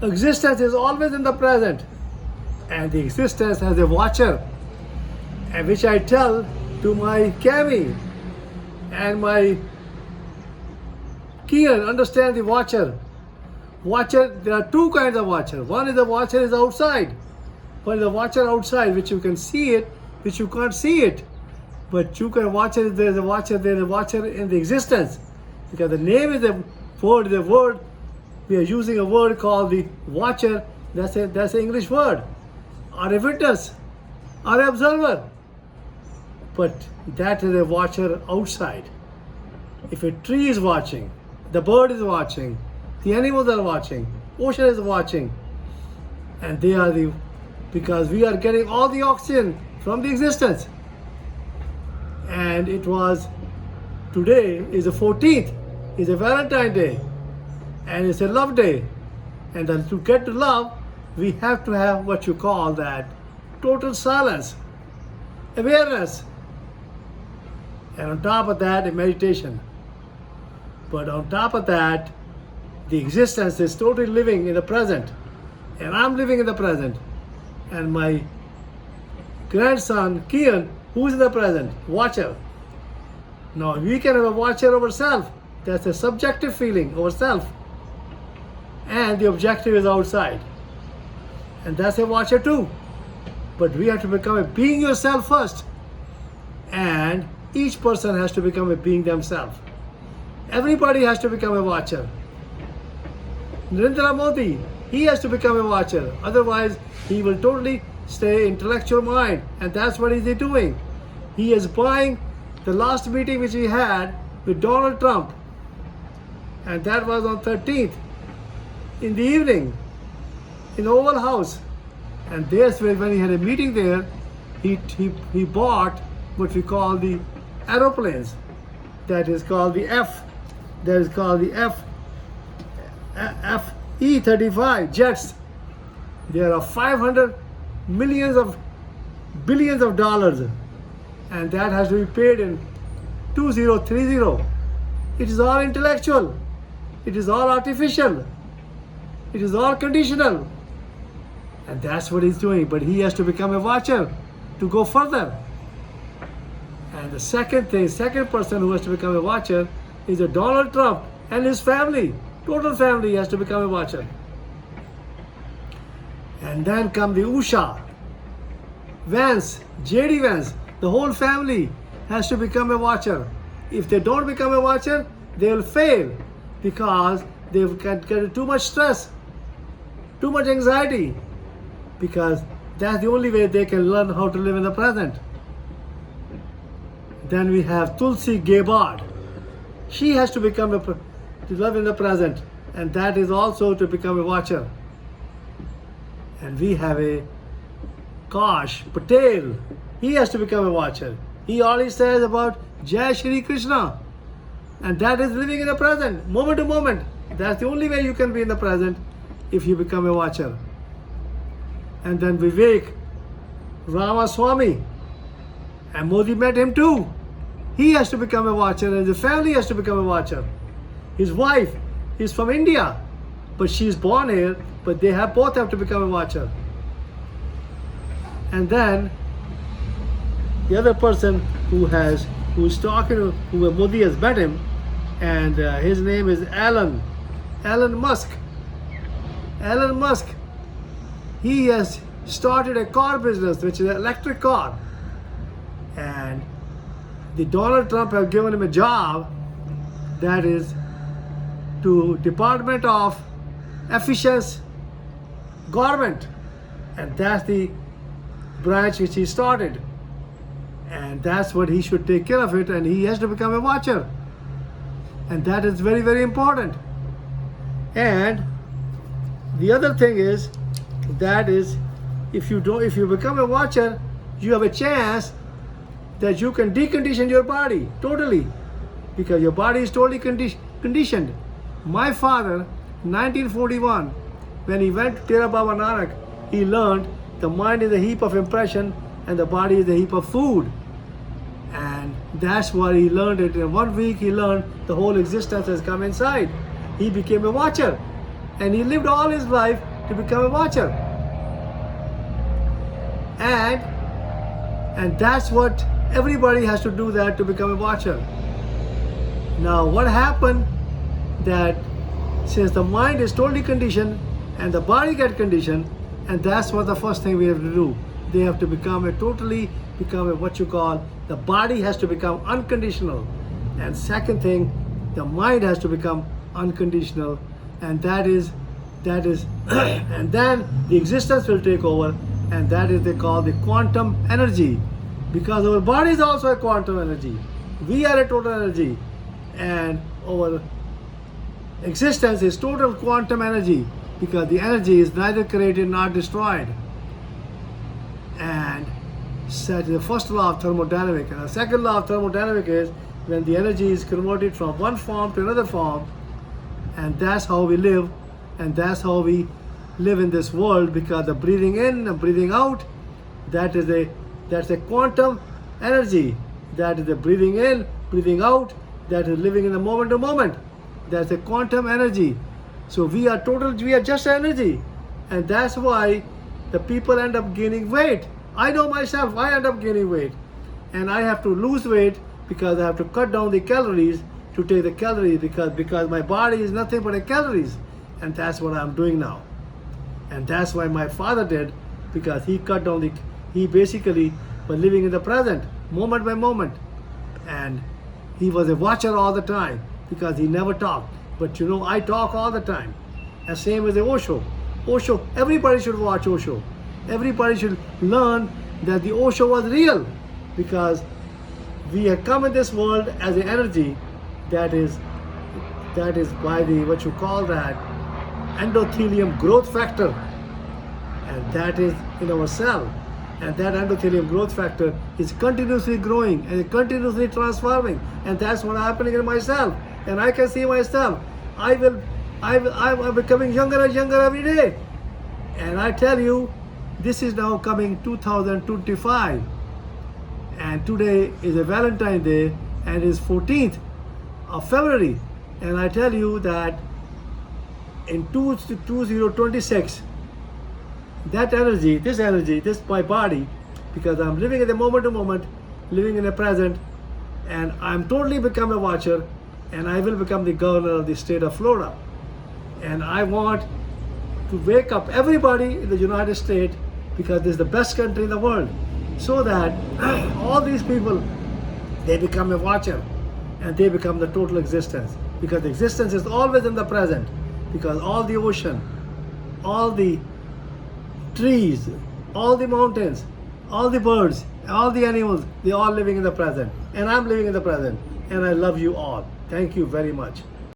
Existence is always in the present, and the existence has a watcher, and which I tell to my Cami and my Kian, understand the watcher. Watcher, there are two kinds of watcher. One is the watcher is outside. One is the watcher outside, which you can see it, which you can't see it. But you can watch it, there's a watcher in the existence. Because the name is the word, we are using a word called the watcher, that's an English word. Or a witness, or an observer. But that is a watcher outside. If a tree is watching, the bird is watching, the animals are watching, ocean is watching, and they are because we are getting all the oxygen from the existence. And it was, today is the 14th, is a Valentine Day, and it's a love day. And then to get to love, we have to have what you call that total silence, awareness, and on top of that, a meditation. But on top of that, the existence is totally living in the present. And I'm living in the present. And my grandson, Kian, who's in the present? Watcher. Now, we can have a watcher over self. That's a subjective feeling over self. And the objective is outside. And that's a watcher too. But we have to become a being yourself first. And each person has to become a being themselves. Everybody has to become a watcher. Narendra Modi, he has to become a watcher. Otherwise, he will totally stay intellectual mind. And that's what he's doing. He is buying the last meeting which he had with Donald Trump. And that was on 13th in the evening in the Oval House. And there's where when he had a meeting there, he bought what we call the aeroplanes. That is called the FE-35 jets. There are 500 billions of dollars, and that has to be paid in 2030. It is all intellectual. It is all artificial. It is all conditional. And that's what he's doing. But he has to become a watcher to go further. And the second person who has to become a watcher is a Donald Trump and his family. Total family has to become a watcher. And then come the Usha, Vance, JD Vance. The whole family has to become a watcher. If they don't become a watcher, they will fail because they get too much stress, too much anxiety, because that's the only way they can learn how to live in the present. Then we have Tulsi Gabbard. She has to become to live in the present, and that is also to become a watcher. And we have a Kash Patel. He has to become a watcher. He always says about Jai Shri Krishna, and that is living in the present, moment to moment. That's the only way you can be in the present if you become a watcher. And then Vivek Ramaswamy, and Modi met him too. He has to become a watcher, and his family has to become a watcher. His wife is from India, but she's born here, but they both have to become a watcher. And then the other person who Modi has met him, and his name is Elon Musk. Elon Musk, he has started a car business, which is an electric car. And the Donald Trump have given him a job that is to Department of Efficiency Government. And that's the branch which he started. And that's what he should take care of it, and he has to become a watcher. And that is very, very important. And the other thing is, that is, if you become a watcher, you have a chance that you can decondition your body totally, because your body is totally conditioned. My father, 1941, when he went to Tera Baba Nanak, he learned the mind is a heap of impression and the body is a heap of food. And that's why he learned it. In 1 week, he learned the whole existence has come inside. He became a watcher. And he lived all his life to become a watcher. And that's what everybody has to do, that to become a watcher. Now what happened, that since the mind is totally conditioned and the body get conditioned, and that's what the first thing we have to do. They have to become a what you call, the body has to become unconditional. And second thing, the mind has to become unconditional. And that is and then the existence will take over, and that is they call the quantum energy. Because our body is also a quantum energy. We are a total energy. And our existence is total quantum energy, because the energy is neither created nor destroyed. And such the first law of thermodynamics. And the second law of thermodynamics is when the energy is converted from one form to another form, and that's how we live, and that's how we live in this world, because the breathing in and breathing out, that's a quantum energy. That is the breathing in, breathing out, that is living in the moment to moment. That's a quantum energy. So we are just energy. And that's why the people end up gaining weight. I know myself, I end up gaining weight. And I have to lose weight because I have to cut down the calories to take the calories, because my body is nothing but a calories. And that's what I'm doing now. And that's why my father did, because he cut down he basically was living in the present, moment by moment. And he was a watcher all the time, because he never talked. But I talk all the time. And same as the Osho. Osho, everybody should watch Osho. Everybody should learn that the Osho was real, because we have come in this world as an energy that is by the, what you call that, endothelium growth factor. And that is in our cell. And that endothelium growth factor is continuously growing and continuously transforming. And that's what's happening in myself. And I can see myself. I'm becoming younger and younger every day. And I tell you, this is now coming 2025. And today is a Valentine's Day, and it is 14th of February. And I tell you that in 2026, that energy, this my body, because I'm living in the moment to moment, living in the present, and I'm totally become a watcher, and I will become the governor of the state of Florida. And I want to wake up everybody in the United States, because this is the best country in the world, so that all these people, they become a watcher, and they become the total existence. Because existence is always in the present, because all the ocean, all the trees, all the mountains, all the birds, all the animals, they're all living in the present. And I'm living in the present. And I love you all. Thank you very much.